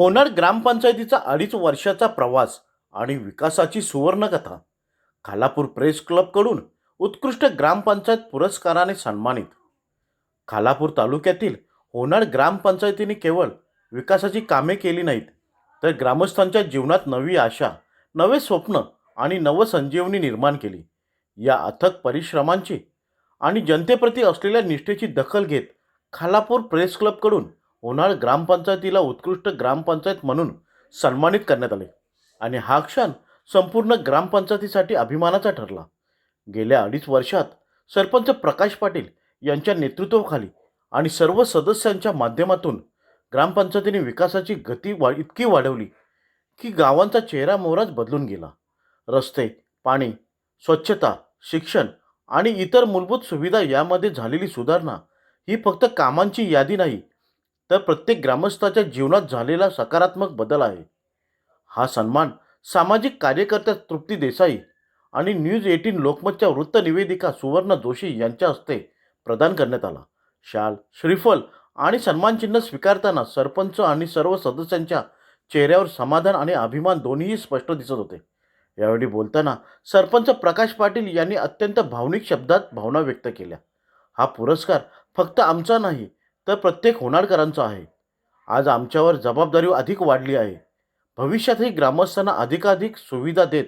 होणार ग्रामपंचायतीचा 2.5 वर्षाचा प्रवास आणि विकासाची सुवर्णकथा. खालापूर प्रेस क्लबकडून उत्कृष्ट ग्रामपंचायत पुरस्काराने सन्मानित. खालापूर तालुक्यातील होणार ग्रामपंचायतीने केवळ विकासाची कामे केली नाहीत, तर ग्रामस्थांच्या जीवनात नवी आशा, नवे स्वप्न आणि नवसंजीवनी निर्माण केली. या अथक परिश्रमांची आणि जनतेप्रती असलेल्या निष्ठेची दखल घेत खालापूर प्रेस क्लबकडून होणार ग्रामपंचायतीला उत्कृष्ट ग्रामपंचायत म्हणून सन्मानित करण्यात आले आणि हा क्षण संपूर्ण ग्रामपंचायतीसाठी अभिमानाचा ठरला. गेल्या 2.5 वर्षात सरपंच प्रकाश पाटील यांच्या नेतृत्वाखाली आणि सर्व सदस्यांच्या माध्यमातून ग्रामपंचायतीने विकासाची गती इतकी वाढवली की गावांचा चेहरा मोहराच बदलून गेला. रस्ते, पाणी, स्वच्छता, शिक्षण आणि इतर मूलभूत सुविधा यामध्ये झालेली सुधारणा ही फक्त कामांची यादी नाही, तर प्रत्येक ग्रामस्थाच्या जीवनात झालेला सकारात्मक बदल आहे. हा सन्मान सामाजिक कार्यकर्त्या तृप्ती देसाई आणि न्यूज 18 लोकमतच्या वृत्तनिवेदिका सुवर्ण जोशी यांच्या हस्ते प्रदान करण्यात आला. शाल, श्रीफल आणि सन्मानचिन्ह स्वीकारताना सरपंच आणि सर्व सदस्यांच्या चेहऱ्यावर समाधान आणि अभिमान दोन्हीही स्पष्ट दिसत होते. यावेळी बोलताना सरपंच प्रकाश पाटील यांनी अत्यंत भावनिक शब्दात भावना व्यक्त केल्या. हा पुरस्कार फक्त आमचा नाही, तर प्रत्येक होणारकरांचा आहे. आज आमच्यावर जबाबदारी अधिक वाढली आहे. भविष्यातही ग्रामस्थांना अधिकाधिक सुविधा देत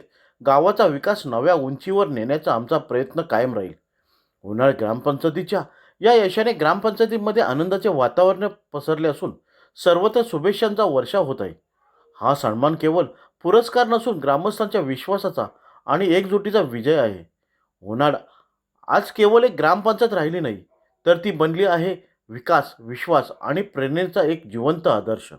गावाचा विकास नव्या उंचीवर नेण्याचा आमचा प्रयत्न कायम राहील. होणार ग्रामपंचायतीच्या या यशाने ग्रामपंचायतीमध्ये आनंदाचे वातावरण पसरले असून सर्वत्र शुभेच्छांचा वर्षाव होत आहे. हा सन्मान केवळ पुरस्कार नसून ग्रामस्थांच्या विश्वासाचा आणि एकजुटीचा विजय आहे. होणार आज केवळ एक ग्रामपंचायत राहिली नाही, तर ती बनली आहे विकास, विश्वास आणि प्रेरणेचा एक जिवंत आदर्श.